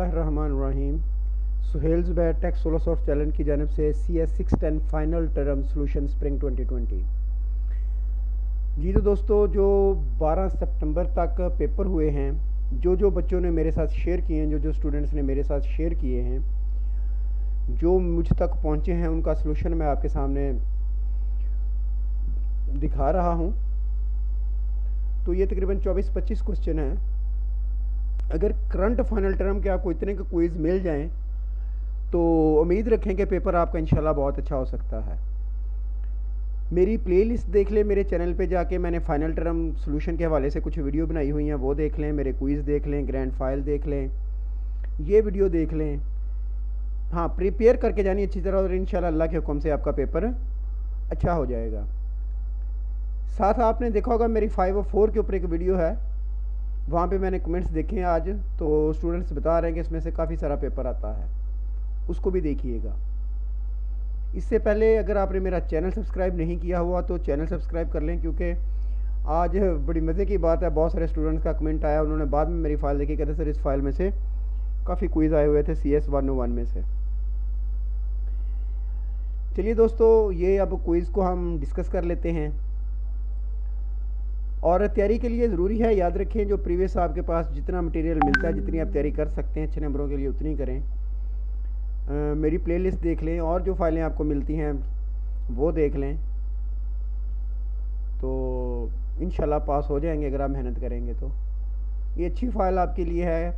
बिस्मिल्लाहिर्रहमानिर्रहीम। सुहेल्स bat take सोलोसॉफ्ट challenge की जानिब से CS 610 final term solution spring 2020। जी तो दोस्तों, जो 12 सितंबर तक पेपर हुए हैं, जो बच्चों ने मेरे साथ शेयर किए हैं, जो स्टूडेंट्स ने मेरे साथ शेयर किए हैं, जो मुझ तक पहुँचे हैं, उनका सलूशन मैं आपके सामने दिखा रहा हूँ। तो ये तकरीबन 24-25 क्वेश्चन हैं। अगर करंट फाइनल टर्म के आपको इतने के क्विज़ मिल जाएं तो उम्मीद रखें कि पेपर आपका इंशाल्लाह बहुत अच्छा हो सकता है। मेरी प्लेलिस्ट देख लें, मेरे चैनल पे जाके मैंने फाइनल टर्म सॉल्यूशन के हवाले से कुछ वीडियो बनाई हुई हैं, वो देख लें। मेरे क्विज़ देख लें, ग्रैंड फाइल देख लें, ये वीडियो देख लें। हाँ, प्रिपेयर करके जानी अच्छी तरह और इंशाल्लाह अल्लाह के हुक्म से आपका पेपर अच्छा हो जाएगा। साथ आपने देखा होगा मेरी 504 के ऊपर एक वीडियो है, वहाँ पे मैंने कमेंट्स देखे हैं आज, तो स्टूडेंट्स बता रहे हैं कि इसमें से काफ़ी सारा पेपर आता है, उसको भी देखिएगा। इससे पहले अगर आपने मेरा चैनल सब्सक्राइब नहीं किया हुआ तो चैनल सब्सक्राइब कर लें, क्योंकि आज बड़ी मज़े की बात है, बहुत सारे स्टूडेंट्स का कमेंट आया, उन्होंने बाद में मेरी फ़ाइल देखी, कहते सर इस फाइल में से काफ़ी क्विज़ आए हुए थे CS 101 में से। चलिए दोस्तों, ये अब क्विज़ को हम डिस्कस कर लेते हैं। और तैयारी के लिए ज़रूरी है, याद रखें, जो प्रीवियस आपके पास जितना मटेरियल मिलता है, जितनी आप तैयारी कर सकते हैं अच्छे नंबरों के लिए, उतनी करें। मेरी प्लेलिस्ट देख लें और जो फाइलें आपको मिलती हैं वो देख लें, तो इंशाल्लाह पास हो जाएंगे अगर आप मेहनत करेंगे। तो ये अच्छी फ़ाइल आपके लिए है,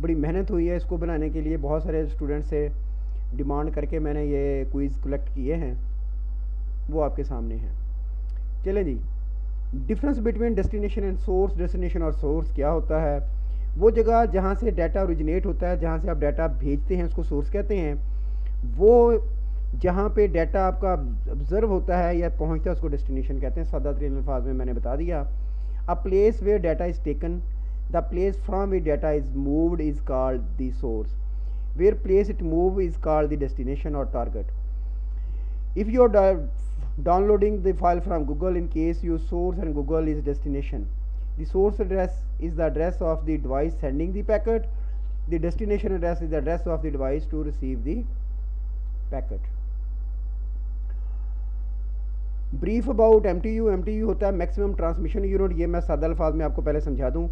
बड़ी मेहनत हुई है इसको बनाने के लिए, बहुत सारे स्टूडेंट से डिमांड करके मैंने ये क्विज़ कलेक्ट किए हैं, वो आपके सामने हैं। चलें जी, difference between destination and source. Destination और सोर्स क्या होता है? वो जगह जहाँ से डाटा ओरिजिनेट होता है, जहाँ से आप डाटा भेजते हैं, उसको सोर्स कहते हैं। वो जहाँ पे डाटा आपका ऑब्जर्व होता है या पहुँचता है, उसको डेस्टिनेशन कहते हैं। सादा तरीन अल्फाज में मैंने बता दिया। A place where data is taken, the place from which data is moved is called the source, where place it move is called the destination और target. If you are downloading the file from Google, in case you source and Google is destination, the source address is the address of the device sending the packet, the destination address is the address of the device to receive the packet. Brief about MTU। MTU होता है maximum transmission unit. ये मैं सादा अल्फाज में आपको पहले समझा दूँ।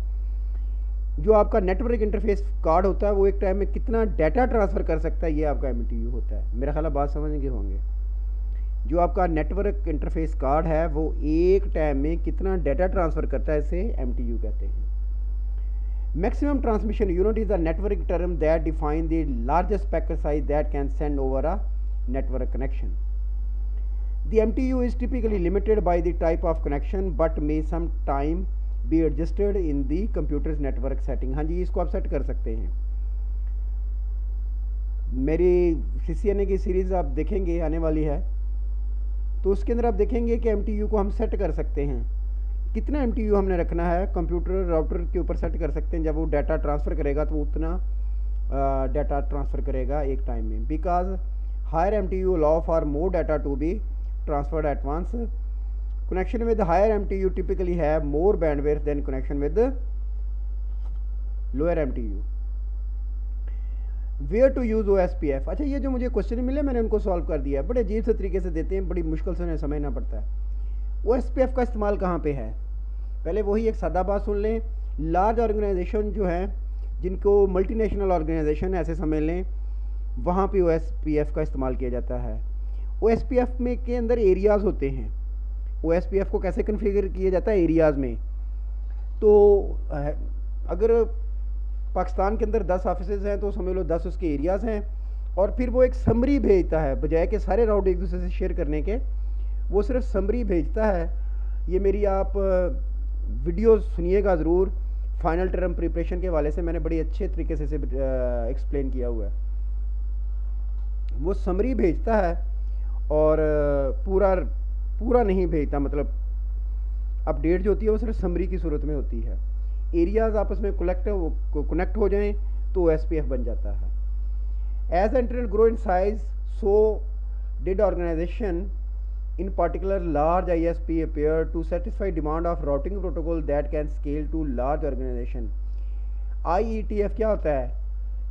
जो आपका नेटवर्क इंटरफेस कार्ड होता है, वो एक टाइम में कितना डाटा ट्रांसफ़र कर सकता है, ये आपका MTU होता है। मेरा ख्याल बात समझ गए होंगे। जो आपका नेटवर्क इंटरफेस कार्ड है, वो एक टाइम में कितना डाटा ट्रांसफ़र करता है, इसे MTU कहते हैं। Maximum transmission unit is the network term that define the largest packet size that can send over a network connection. The MTU is typically limited by the type of connection but may some time be adjusted in the computer's network setting. हाँ जी, इसको आप set कर सकते हैं। मेरी CCNA की series आप देखेंगे, आने वाली है, तो उसके अंदर आप देखेंगे कि MTU को हम सेट कर सकते हैं। कितना MTU हमने रखना है, कंप्यूटर राउटर के ऊपर सेट कर सकते हैं। जब वो डाटा ट्रांसफ़र करेगा तो वो उतना डाटा ट्रांसफ़र करेगा एक टाइम में। Because higher MTU allow for more data to be transferred at once. Connection with higher MTU typically have more bandwidth than connection with lower MTU। Where to use OSPF। अच्छा, ये जो मुझे question मिले, मैंने उनको solve कर दिया। बड़े अजीब से तरीके से देते हैं, बड़ी मुश्किल से उन्हें समझना पड़ता है। OSPF का इस्तेमाल कहाँ पे है? पहले वही एक सादा बात सुन लें। लार्ज ऑर्गेनाइजेशन जो हैं, जिनको मल्टीनेशनल ऑर्गेनाइजेशन ऐसे समझ लें, वहाँ पे OSPF का इस्तेमाल किया जाता है। OSPF में के अंदर एरियाज़ होते हैं। OSPF को कैसे कन्फिगर किया जाता है? एरियाज़ में। तो अगर पाकिस्तान के अंदर 10 ऑफिसेज़ हैं तो समझ लो 10 उसके एरियाज़ हैं, और फिर वो एक समरी भेजता है, बजाय कि सारे राउंड एक दूसरे से शेयर करने के, वो सिर्फ समरी भेजता है। ये मेरी आप वीडियो सुनिएगा ज़रूर, फाइनल टर्म प्रिपरेशन के हवाले से मैंने बड़ी अच्छे तरीके से एक्सप्लेन किया हुआ है। वो समरी भेजता है और पूरा नहीं भेजता, मतलब अपडेट जो होती है वो सिर्फ समरी की सूरत में होती है। एरियाज़ आपस में कनेक्ट हो जाएं तो OSPF बन जाता है। As internet grow in size, so did organisation in particular large ISP appear to satisfy demand of routing protocol that can scale to large organization। IETF क्या होता है?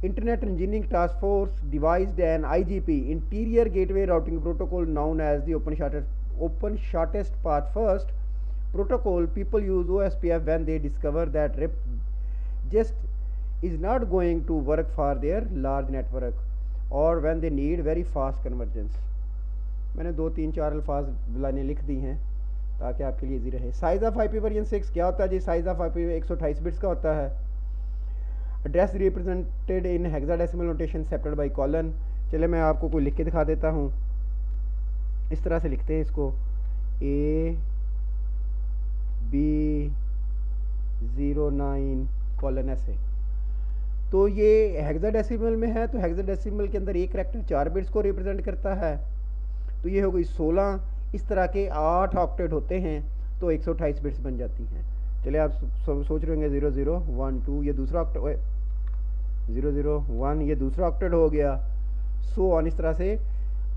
Internet Engineering Task Force devised an IGP, Interior Gateway Routing Protocol, known as the open shortest path first protocol. People use OSPF when they discover that RIP just is not going to work for their large network or when they need very fast convergence. मैंने 2-3-4 अल्फाज लाइनें लिख दी हैं ताकि आपके लिए easy रहे. Size of IP version 6 क्या होता है जी? साइज़ ऑफ IP 128 बिट्स का होता है. Address represented in hexadecimal notation separated by colon. चले मैं आपको कोई लिख के दिखा देता हूँ. इस तरह से लिखते हैं इसको AB09 ऐसे. तो ये हेक्साडेसिमल में है, तो हेक्साडेसिमल के अंदर एक करैक्टर 4 बिट्स को रिप्रेजेंट करता है. तो ये हो गई 16. इस तरह के 8 ऑक्टेट होते हैं तो 128 बिट्स बन जाती हैं. चलिए आप सोच रहे होंगे 0012 ये दूसरा ऑक्टेट, 001 ये दूसरा ऑक्टेट हो गया, सो ऑन. इस तरह से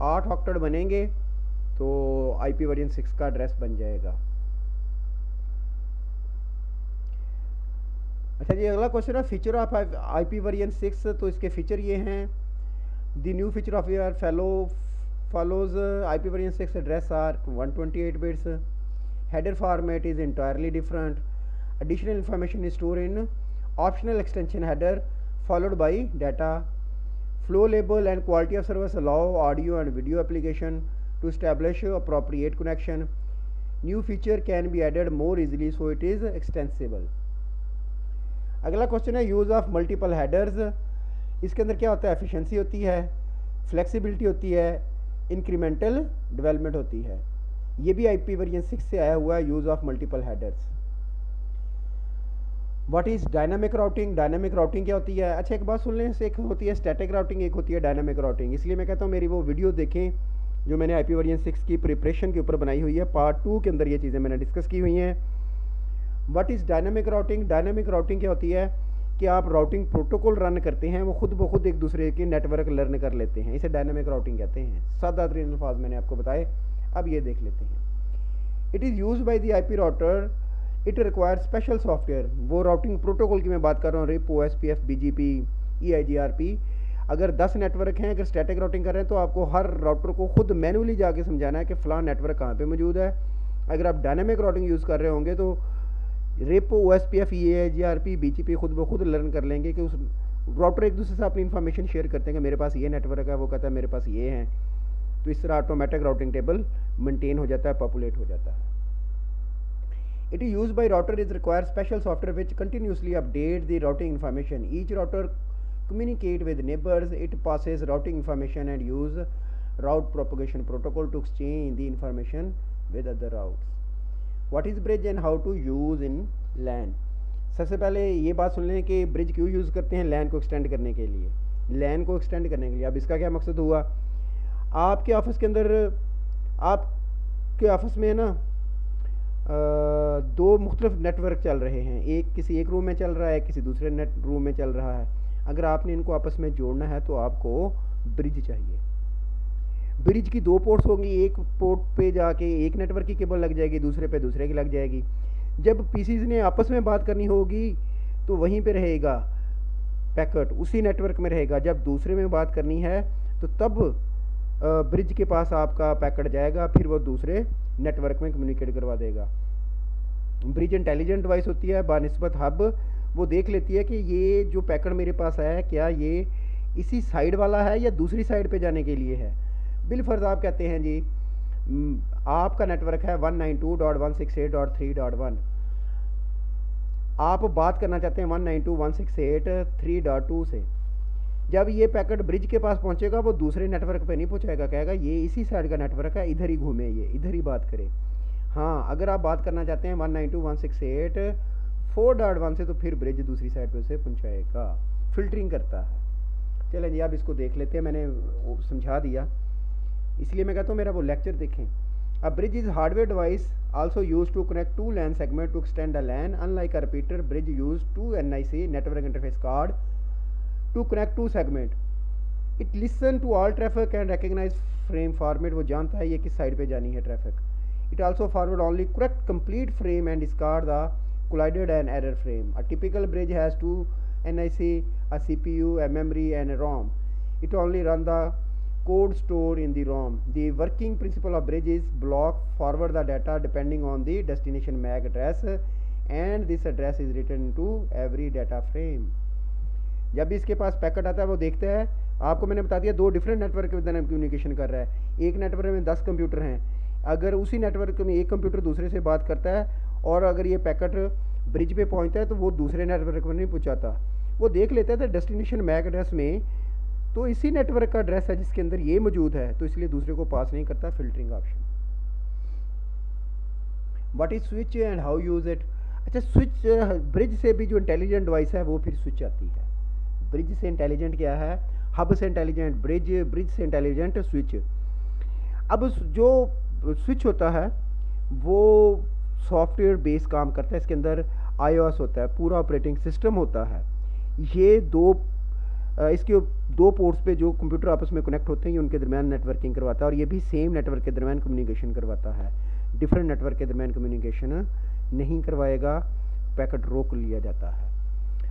8 ऑक्टेट बनेंगे तो IP वर्जन 6 का एड्रेस बन जाएगा. अच्छा जी, अगला क्वेश्चन है फीचर ऑफ IP वर्जन 6. तो इसके फीचर ये हैं. The new feature of your follows IP version 6 address are 128 bits. Header format is entirely different. Additional information is stored in optional extension header followed by data. Flow label and quality of service allow audio and video application to establish appropriate connection. New feature can be added more easily, so it is extensible. अगला question है use of multiple headers. इसके अंदर क्या होता है? Efficiency होती है, flexibility होती है, इंक्रीमेंटल डेवलपमेंट होती है. ये भी IP वर्जन 6 से आया हुआ है, use of multiple headers. What is dynamic routing? Dynamic routing क्या होती है? अच्छा एक बात सुन लें, एक होती है स्टैटिक राउटिंग, एक होती है डायनामिक राउटिंग. इसलिए मैं कहता हूँ मेरी वो वीडियो देखें जो मैंने IP वर्जन 6 की प्रिपरेशन के ऊपर बनाई हुई है. पार्ट 2 के अंदर ये चीज़ें मैंने डिस्कस की हुई हैं. What is dynamic routing? Dynamic routing क्या होती है कि आप राउटिंग प्रोटोकॉल रन करते हैं, वो खुद ब खुद एक दूसरे के नेटवर्क लर्न कर लेते हैं. इसे डायनामिक राउटिंग कहते हैं. सादा तरीन अल्फाज मैंने आपको बताए, अब ये देख लेते हैं. It is use by the IP router. It require special software. वो राउटिंग प्रोटोकॉल की मैं बात कर रहा हूँ, RIP, OSPF, BGP, EIGRP. अगर 10 नेटवर्क हैं, अगर स्टैटिक राउटिंग कर रहे हैं तो आपको हर राउटर को खुद मैनुअली जाके समझाना है कि फ़लाँ नेटवर्क कहाँ पे मौजूद है. अगर आप डायनामिक राउटिंग यूज़ कर रहे होंगे तो RIP, OSPF, EIGRP, BGP खुद ब खुद लर्न कर लेंगे कि उस राउटर एक दूसरे से अपनी इन्फॉर्मेशन शेयर करते हैं कि मेरे पास ये नेटवर्क है, वो कहता है मेरे पास ये हैं. तो इस तरह ऑटोमेटिक राउटिंग टेबल मेंटेन हो जाता है, पॉपुलेट हो जाता है. It is use by router is require special software which continuously update the routing information. Each router communicate with neighbors. It passes routing information and use route propagation protocol to exchange the information with other routes. What is bridge and how to use in LAN? सबसे पहले ये बात सुन लें कि bridge क्यों use करते हैं? लैन को एक्सटेंड करने के लिए. लैन को एक्सटेंड करने के लिए. अब इसका क्या मकसद हुआ? आपके ऑफिस के अंदर, आपके ऑफिस में ना 2 मुख्तलिफ नेटवर्क चल रहे हैं. एक किसी एक रूम में चल रहा है, किसी दूसरे रूम में चल रहा है. अगर आपने इनको आपस में जोड़ना है तो आपको ब्रिज चाहिए. ब्रिज की 2 पोर्ट्स होंगी. एक पोर्ट पे जाके एक नेटवर्क की केबल लग जाएगी, दूसरे पे दूसरे की लग जाएगी. जब पीसीज ने आपस में बात करनी होगी तो वहीं पे रहेगा पैकेट, उसी नेटवर्क में रहेगा. जब दूसरे में बात करनी है तो तब ब्रिज के पास आपका पैकेट जाएगा, फिर वो दूसरे नेटवर्क में कम्युनिकेट करवा देगा. ब्रिज इंटेलिजेंट डिवाइस होती है बानिस्बत हब. वो देख लेती है कि ये जो पैकेट मेरे पास आया है क्या ये इसी साइड वाला है या दूसरी साइड पे जाने के लिए है. बिलफर्ज आप कहते हैं जी आपका नेटवर्क है 192.168.3.1. आप बात करना चाहते हैं 192.168.3.2 से. जब ये पैकेट ब्रिज के पास पहुंचेगा वो दूसरे नेटवर्क पे नहीं पहुंचाएगा, कहेगा ये इसी साइड का नेटवर्क है, इधर ही घूमे, ये इधर ही बात करे. हाँ, अगर आप बात करना चाहते हैं 192.168.4.1 से तो फिर ब्रिज दूसरी साइड पे उसे पहुंचाएगा. फिल्टरिंग करता है. चलें जी आप इसको देख लेते हैं. मैंने समझा दिया, इसलिए मैं कहता हूँ मेरा वो लेक्चर देखें. A bridge is hardware device also used to connect 2 LAN segments to extend a LAN. Unlike a repeater, bridge use 2 NIC network interface card to connect 2 segments. It listen to all traffic and recognize frame format. वो जानता है ये किस side पे जानी है traffic. It also forward only correct complete frame and discard the collided and error frame. A typical bridge has 2 NIC, a CPU, a memory and a ROM. It only run the code stored in the ROM. The working principle of bridge is block forward the data depending on the destination MAC address and this address is written into every data frame. जब भी इसके पास packet आता है वो देखते हैं, आपको मैंने बता दिया 2 डिफरेंट नेटवर्क के द्वारा कम्युनिकेशन कर रहा है। एक नेटवर्क में 10 कंप्यूटर हैं, अगर उसी नेटवर्क में एक कंप्यूटर दूसरे से बात करता है और अगर ये पैकेट ब्रिज पे पहुंचता है तो वो दूसरे नेटवर्क में नहीं पहुंचाता, वो देख लेता है डेस्टिनेशन मैक एड्रेस में तो इसी नेटवर्क का एड्रेस है जिसके अंदर ये मौजूद है, तो इसलिए दूसरे को पास नहीं करता। Filtering option. What is switch and how use it. अच्छा, स्विच ब्रिज से भी जो इंटेलिजेंट डिवाइस है वो फिर स्विच आती है। ब्रिज से इंटेलिजेंट क्या है, हब से इंटेलिजेंट ब्रिज, ब्रिज से इंटेलिजेंट स्विच। अब जो स्विच होता है वो सॉफ्टवेयर बेस्ड काम करता है, इसके अंदर iOS होता है, पूरा ऑपरेटिंग सिस्टम होता है। ये इसके 2 पोर्ट्स पे जो कंप्यूटर आपस में कनेक्ट होते हैं ये उनके दरमियान नेटवर्किंग करवाता है और ये भी सेम नेटवर्क के दरमियान कम्युनिकेशन करवाता है, डिफरेंट नेटवर्क के दरमियान कम्युनिकेशन नहीं करवाएगा, पैकेट रोक लिया जाता है।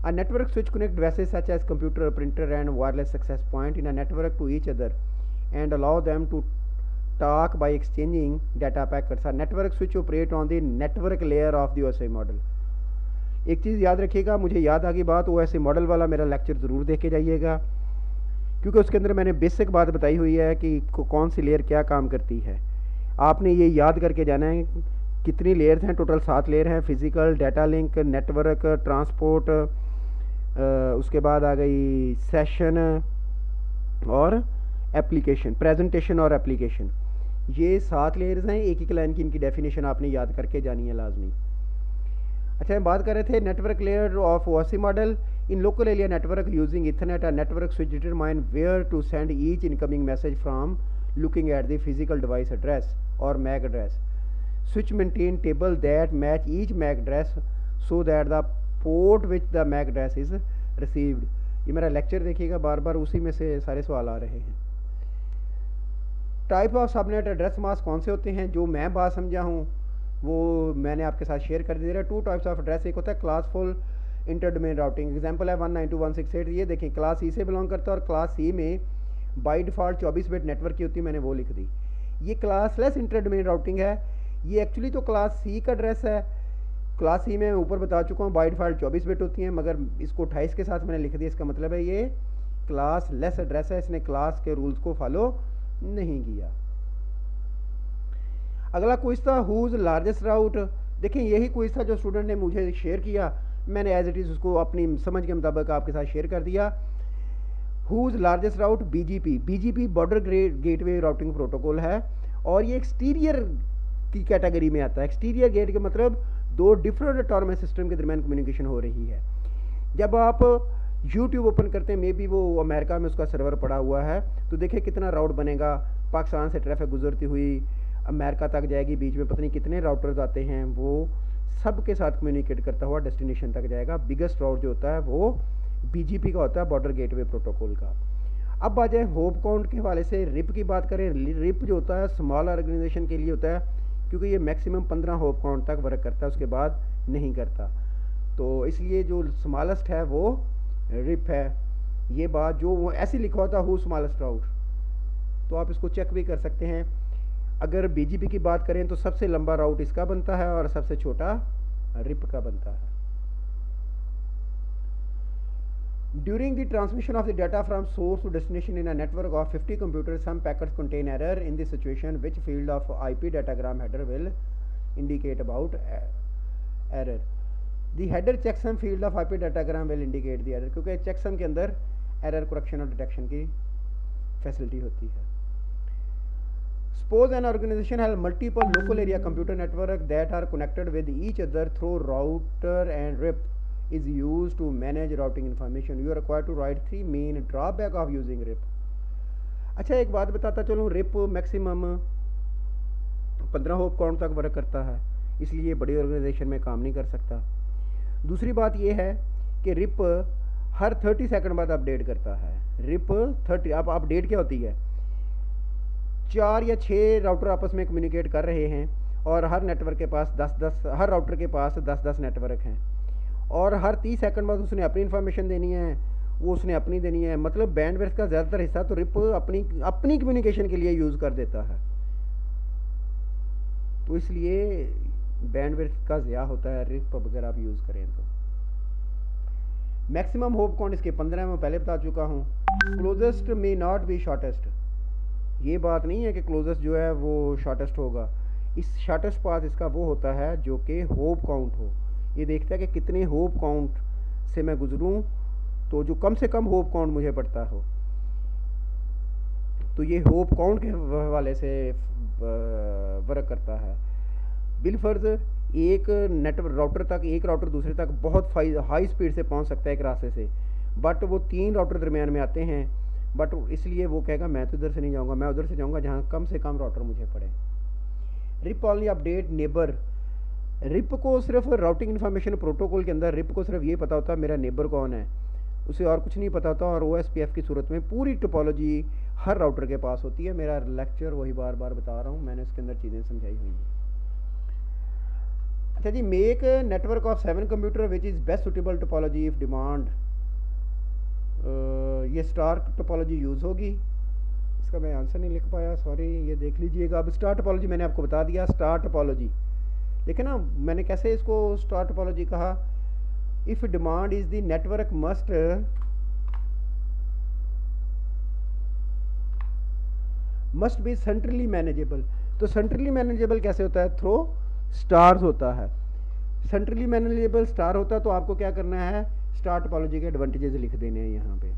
A network switch connect devices such as computer, printer and wireless access point in a network to each other and allow them to talk by exchanging data packets. A network switch operate on the network layer of the OSI model. एक चीज़ याद रखिएगा, मुझे याद आ गई बात, OSI model वाला मेरा lecture ज़रूर देख के जाइएगा क्योंकि उसके अंदर मैंने बेसिक बात बताई हुई है कि कौन सी लेयर क्या काम करती है। आपने ये याद करके जाना है कितनी लेयर्स हैं, टोटल 7 लेयर हैं, physical, data link, network, transport, उसके बाद आ गई सेशन और एप्लीकेशन, प्रेजेंटेशन और एप्लीकेशन। ये 7 लेयर्स हैं, एक लाइन की इनकी डेफिनेशन आपने याद करके जानी है लाजमी। अच्छा, हम बात कर रहे थे network layer of OSI model in local area network using ethernet और network switch determine where to send each incoming message from looking at the physical device address और MAC address. Switch maintain table that match each MAC address so that the port which the MAC address is received. ये मेरा lecture देखिएगा, बार बार उसी में से सारे सवाल आ रहे हैं। Type of subnet address mask कौन से होते हैं, जो मैं बात समझा हूँ वो मैंने आपके साथ शेयर कर दिया है। 2 टाइप्स ऑफ एड्रेस, एक होता है classful inter domain routing, example है 192.168, ये देखें क्लास ई से बिलोंग करता है और क्लास सी में बाय डिफ़ॉल्ट 24 बिट नेटवर्क की होती है, मैंने वो लिख दी। ये क्लासलेस इंटर डोमेन राउटिंग है, ये एक्चुअली तो क्लास सी का एड्रेस है। क्लास सी में ऊपर बता चुका हूँ बाय डिफ़ॉल्ट 24 बिट होती हैं, मगर इसको 28 के साथ मैंने लिख दिया, इसका मतलब है ये क्लास लेस एड्रेस है, इसने क्लास के रूल्स को फॉलो नहीं किया। अगला क्विज था हुज लार्जेस्ट राउट। देखिए यही क्विज था जो स्टूडेंट ने मुझे शेयर किया, मैंने एज इट इज़ उसको अपनी समझ के मुताबिक आपके साथ शेयर कर दिया। हुज लार्जेस्ट राउट BGP border gateway routing protocol है और ये एक्सटीरियर की कैटेगरी में आता है। एक्सटीरियर गेट का मतलब 2 डिफरेंट ऑटोनमस सिस्टम के दरमियान कम्युनिकेशन हो रही है। जब आप YouTube ओपन करते हैं, मे बी वो अमेरिका में उसका सर्वर पड़ा हुआ है, तो देखिए कितना राउट बनेगा, पाकिस्तान से ट्रैफिक गुजरती हुई अमेरिका तक जाएगी, बीच में पता नहीं कितने राउटर्स आते हैं, वो सब के साथ कम्युनिकेट करता हुआ डेस्टिनेशन तक जाएगा। बिगेस्ट राउट जो होता है वो BGP का होता है, बॉर्डर गेटवे प्रोटोकॉल का। अब आ जाए होप काउंट के हवाले से, रिप की बात करें, रिप जो होता है स्मॉल ऑर्गेनाइजेशन के लिए होता है क्योंकि ये मैक्सिमम 15 होप काउंट तक वर्क करता है, उसके बाद नहीं करता, तो इसलिए जो स्मॉलेस्ट है वो रिप है। ये बात जो ऐसे लिखा होता हु स्मॉलेस्ट राउट, तो आप इसको चेक भी कर सकते हैं। अगर BGP की बात करें तो सबसे लंबा राउट इसका बनता है और सबसे छोटा रिप का बनता है। During the transmission of the data from source to destination in a network of 50 computers, some packets contain error. In this situation, which field of IP datagram header will indicate about error? The header checksum field of IP datagram will indicate the error, क्योंकि checksum के अंदर error correction और detection की facility होती है। Suppose an organization has multiple local area computer network that are connected with each other through router and RIP is used to manage routing information. You are required to write 3 main drawback of using RIP. अच्छा, एक बात बताता चलूँ, RIP maximum 15 hope count तक work करता है, इसलिए ये बड़ी ऑर्गेनाइजेशन में काम नहीं कर सकता। दूसरी बात ये है कि RIP हर 30 सेकंड बाद अपडेट करता है। RIP 30, अब अपडेट क्या होती है, 4 या 6 राउटर आपस में कम्युनिकेट कर रहे हैं और हर नेटवर्क के पास 10-10, हर राउटर के पास 10-10 नेटवर्क हैं और हर 30 सेकंड बाद उसने अपनी इन्फॉर्मेशन देनी है, वो उसने अपनी देनी है। मतलब बैंडविड्थ का ज़्यादातर हिस्सा तो रिप अपनी कम्युनिकेशन के लिए यूज़ कर देता है, तो इसलिए बैंडविड्थ का ज़्यादा होता है रिप अगर आप यूज़ करें तो। मैक्सिमम होप काउंट इसके 15 मैं पहले बता चुका हूँ। Closest may not be shortest, ये बात नहीं है कि क्लोजेस्ट जो है वो शॉर्टेस्ट होगा। इस शॉर्टेस्ट पाथ इसका वो होता है जो कि होप काउंट हो। ये देखता है कि कितने होप काउंट से मैं गुजरूं, तो जो कम से कम होप काउंट मुझे पड़ता हो, तो ये होप काउंट के हवाले से वर्क करता है। बिलफर्ज एक नेटवर्क राउटर तक, एक राउटर दूसरे तक बहुत हाई स्पीड से पहुंच सकता है एक रास्ते से, बट वो 3 राउटर दरमियान में आते हैं, बट इसलिए वो कहेगा मैं तो इधर से नहीं जाऊंगा, मैं उधर से जाऊंगा जहां कम से कम राउटर मुझे पड़े। RIP only update neighbour, RIP को सिर्फ राउटिंग इन्फॉर्मेशन प्रोटोकॉल के अंदर रिप को सिर्फ ये पता होता है मेरा नेबर कौन है, उसे और कुछ नहीं पता होता। और OSPF की सूरत में पूरी टोपोलॉजी हर राउटर के पास होती है। मेरा लेक्चर वही बार बार बता रहा हूँ, मैंने उसके अंदर चीज़ें समझाई हुई हैं। अच्छा जी, make network of 7 computer which is best suitable topology if demand, ये स्टार टोपोलॉजी यूज़ होगी। इसका मैं आंसर नहीं लिख पाया, सॉरी, ये देख लीजिएगा। अब स्टार टोपोलॉजी मैंने आपको बता दिया, स्टार टोपोलॉजी देखे ना मैंने कैसे इसको स्टार टोपोलॉजी कहा। If demand is the network must be centrally manageable, तो सेंट्रली मैनेजेबल कैसे होता है? थ्रू स्टार्स होता है। सेंट्रली मैनेजेबल स्टार होता है, तो आपको क्या करना है, स्टार टोपोलॉजी के एडवांटेजेस लिख देने हैं यहाँ पे।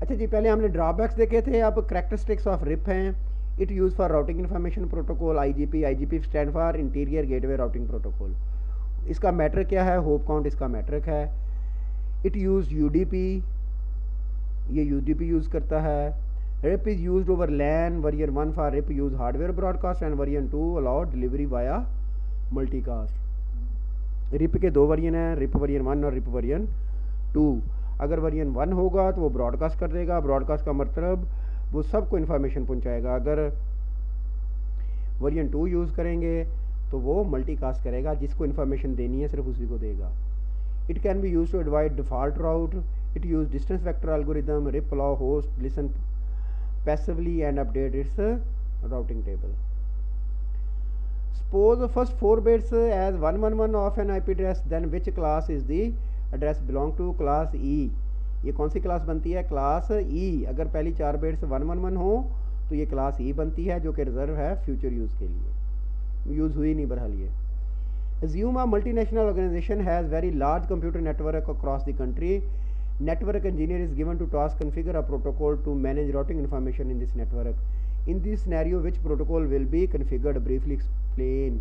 अच्छा जी, पहले हमने ड्रॉबैक्स देखे थे, अब कैरेक्टरिस्टिक्स ऑफ रिप हैं। It use for routing information protocol, IGP stand for interior gateway routing protocol. इसका मैट्रिक क्या है? होप काउंट इसका मैट्रिक है। इट यूज UDP, ये UDP यूज़ करता है। RIP is use over LAN, version 1 for RIP use hardware broadcast and version 2 allow delivery via multicast. RIP के 2 version हैं, रिप वर्जन 1 और रिप वर्जन 2। अगर version 1 होगा तो वो ब्रॉडकास्ट कर देगा, ब्रॉडकास्ट का मतलब वो सबको इन्फॉर्मेशन पहुंचाएगा। अगर वर्जन 2 यूज़ करेंगे तो वो मल्टीकास्ट करेगा, जिसको इन्फॉर्मेशन देनी है सिर्फ उसी को देगा। It can be use to divide default route, it use distance vector algorithm, RIP allow host listen passively and update its routing table. Suppose first 4 bits as 111 of an IP address, then which class is the address belong to? Class E। ये कौन सी class बनती है? Class E। अगर पहली 4 bits 111 हो तो ये class E बनती है, जो कि रिजर्व है फ्यूचर यूज़ के लिए, यूज़ हुई नहीं बहरहाल ये। Assume a multinational organization has very large computer network across the country. Network engineer is given to task configure a protocol to manage routing information in this network. In this scenario, which protocol will be configured? Briefly explain।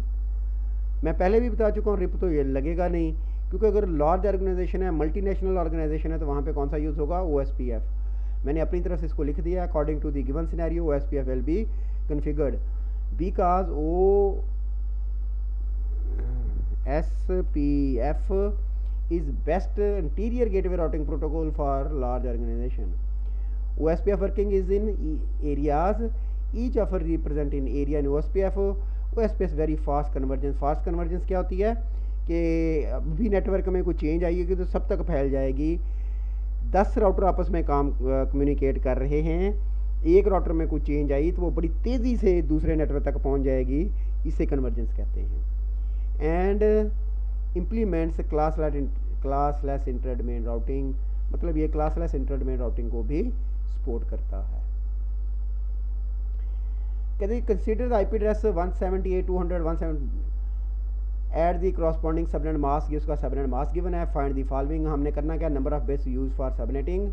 मैं पहले भी बता चुका हूँ, rib तो ये लगेगा नहीं, क्योंकि अगर लार्ज ऑर्गेनाइजेशन है, मल्टीनेशनल ऑर्गेनाइजेशन है, तो वहाँ पे कौन सा यूज़ होगा? OSPF। मैंने अपनी तरफ से इसको लिख दिया, according to the given scenario OSPF will be configured because OSPF is best interior gateway routing protocol for large organization. OSPF working is in areas, each offer represent in area in OSPF very fast convergence। Fast convergence क्या होती है कि अभी network में कोई change आएगी तो सब तक फैल जाएगी। 10 राउटर आपस में कम्युनिकेट कर रहे हैं, एक राउटर में कोई चेंज आई तो वो बड़ी तेज़ी से दूसरे नेटवर्क तक पहुंच जाएगी, इसे कन्वर्जेंस कहते हैं। And implements classless inter domain routing, मतलब ये क्लासलेस इंटर डोमेन राउटिंग को भी सपोर्ट करता है। कहते हैं consider the IP address 178.200.170 at the corresponding subnet mask, ये उसका सबनेट मास्क गिवन है। फाइंड द फॉलोइंग, हमने करना क्या? Number of bits use for subnetting,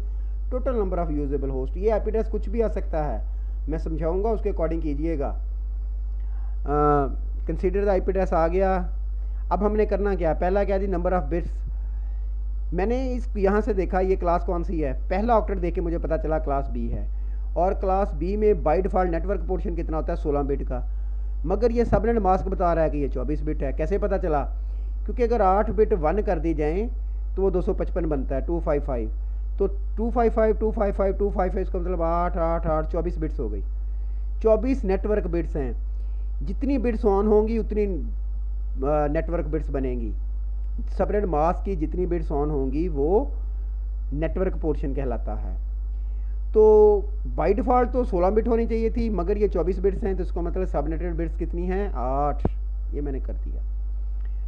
total number of usable host. ये IP एड्रेस कुछ भी आ सकता है, मैं समझाऊंगा, उसके अकॉर्डिंग कीजिएगा। कंसीडर द IP एड्रेस आ गया। अब हमने करना क्या? पहला क्या थी? Number of bits. मैंने इस यहाँ से देखा ये क्लास कौन सी है, पहला ऑक्टेट देख के मुझे पता चला क्लास B है, और क्लास B में बाय डिफ़ॉल्ट नेटवर्क पोर्शन कितना होता है? 16 बिट का, मगर ये सबनेट मास्क बता रहा है कि ये 24 बिट है। कैसे पता चला? क्योंकि अगर 8 बिट 1 कर दी जाएँ तो वो 255 बनता है, 255, तो 255 255 255, इसका मतलब 8 8 8 24 बिट्स हो गई। 24 नेटवर्क बिट्स हैं, जितनी बिट्स ऑन होंगी उतनी नेटवर्क बिट्स बनेंगी। सबनेट मास्क की जितनी बिट्स ऑन होंगी वो नेटवर्क पोर्शन कहलाता है। तो बाय डिफ़ॉल्ट तो 16 बिट होनी चाहिए थी, मगर ये 24 बिट्स हैं, तो इसका मतलब सबनेटेड बिट्स कितनी हैं, 8। ये मैंने कर दिया।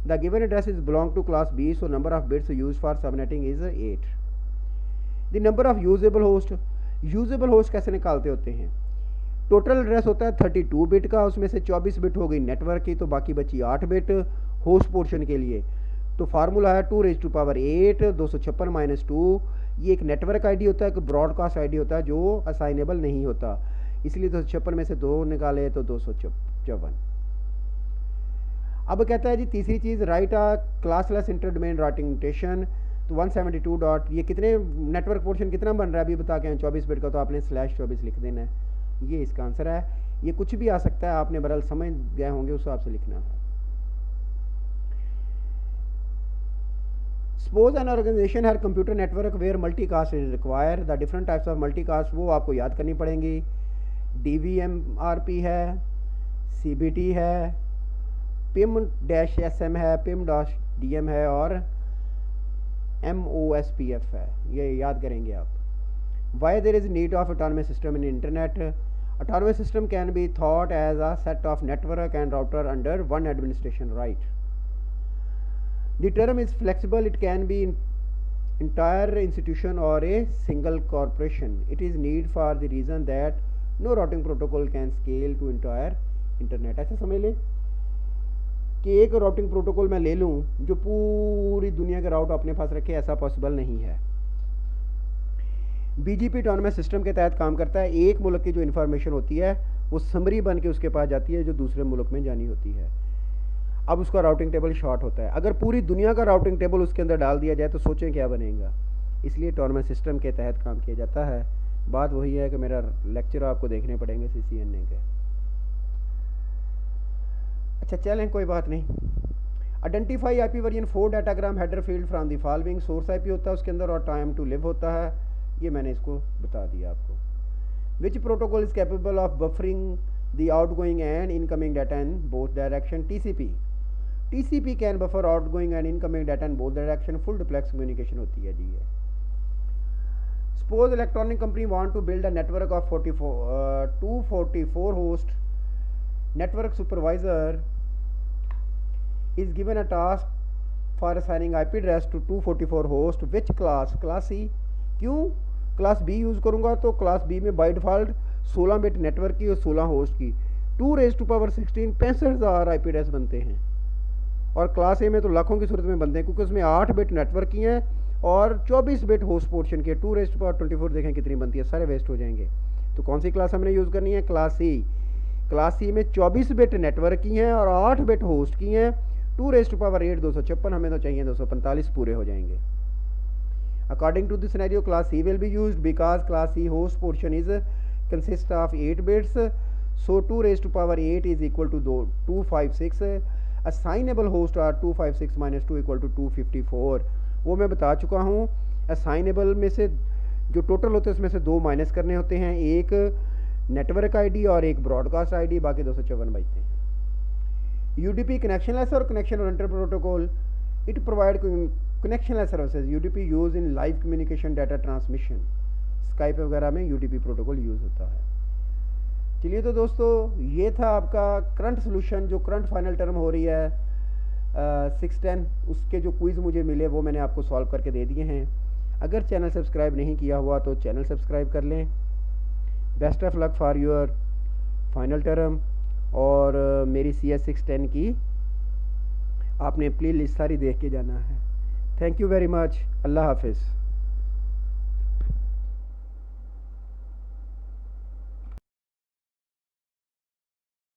The given address is belong to class B, so number of bits use for subnetting is 8। The number of usable host, usable host कैसे निकालते होते हैं, टोटल एड्रेस होता है 32 बिट का, उसमें से 24 बिट हो गई नेटवर्क की, तो बाकी बची 8 बिट होस्ट पोर्शन के लिए। तो फार्मूला है 2⁸ 256 माइनस 2। ये एक नेटवर्क आईडी होता है, एक ब्रॉडकास्ट आईडी होता है जो असाइनेबल नहीं होता, इसलिए 256 में से 2 निकाले तो 254। अब कहता है जी तीसरी चीज़, write a classless inter domain routing notation. तो 172 डॉट, ये कितने नेटवर्क पोर्शन कितना बन रहा है अभी बता के हैं, 24 बिट का, तो आपने /24 लिख देना है। ये इसका आंसर है। ये कुछ भी आ सकता है, आपने बरल समझ गए होंगे उस हिसाब से लिखना है। सपोज एन ऑर्गेनाइजेशन है computer network where multicast is require, the different types of multicast वो आपको याद करनी पड़ेंगी। DVMRP है, CBT है, PIM-SM है, PIM-DM है और MOSPF है, ये याद करेंगे आप। Why there is need of autonomous system in internet? Autonomous system can be thought as a set of network and router under one administration, right? The term is flexible, it can be entire institution or a single corporation. It is need for the reason that no routing protocol can scale to entire internet. ऐसा समझ लें कि एक routing protocol मैं ले लूँ जो पूरी दुनिया के राउट अपने पास रखे, ऐसा पॉसिबल नहीं है। BGP ऑटोनमस सिस्टम के तहत काम करता है। एक मुल्क की जो इन्फॉर्मेशन होती है वो समरी बन के उसके पास जाती है जो दूसरे मुल्क में जानी होती है। अब उसका राउटिंग टेबल शॉर्ट होता है। अगर पूरी दुनिया का राउटिंग टेबल उसके अंदर डाल दिया जाए तो सोचें क्या बनेगा। इसलिए ऑटोनमस सिस्टम के तहत काम किया जाता है। बात वही है कि मेरा लेक्चर आपको देखने पड़ेंगे CCNA के। अच्छा चलें, कोई बात नहीं। Identify IP version 4 datagram header field from the following. Source IP होता है उसके अंदर और टाइम टू लिव होता है, ये मैंने इसको बता दिया आपको। Which protocol is capable of buffering the outgoing and incoming data in both direction, TCP can buffer outgoing and incoming data in both direction, full duplex communication होती है जी ये। Suppose electronic company want to build a network of 244 host, network supervisor is given a task for assigning IP address to 244 host, which class C। क्यों class B use करूँगा तो class B में by default 16 bit network की और 16 host की 2⁻16 65,000 IP address बनते हैं, और क्लास A में तो लाखों की सूरत में बनते हैं क्योंकि उसमें 8 बिट नेटवर्क की हैं और 24 बिट होस्ट पोर्शन के 2⁻24 देखें कितनी बनती है, सारे वेस्ट हो जाएंगे। तो कौन सी क्लास हमने यूज़ करनी है, क्लास C। क्लास C में 24 बिट नेटवर्क की हैं और 8 बिट होस्ट की हैं, 2⁸8 256, हमें तो चाहिए 245 पूरे हो जाएंगे। According to this scenario class C will be used because class C host portion is consist of 8 bits, so 2⁸8 is equal to 256। Assignable host are 256 minus 2 equal to 254। वो मैं बता चुका हूँ। असाइनेबल में से जो टोटल होते हैं उसमें से 2 माइनस करने होते हैं, एक नेटवर्क आईडी और एक ब्रॉडकास्ट आईडी, बाकी 254 बचते हैं। UDP कनेक्शनलेस और connection oriented protocol, it provide connectionless services. UDP use in live communication data transmission, Skype वगैरह में UDP प्रोटोकॉल यूज़ होता है। चलिए तो दोस्तों ये था आपका करंट सोल्यूशन, जो करंट फाइनल टर्म हो रही है 610, उसके जो क्विज़ मुझे मिले वो मैंने आपको सॉल्व करके दे दिए हैं। अगर चैनल सब्सक्राइब नहीं किया हुआ तो चैनल सब्सक्राइब कर लें। Best of luck for your final term. और मेरी CS 610 की आपने प्ले लिस्ट सारी देख के जाना है। Thank you very much. अल्लाह हाफिज़।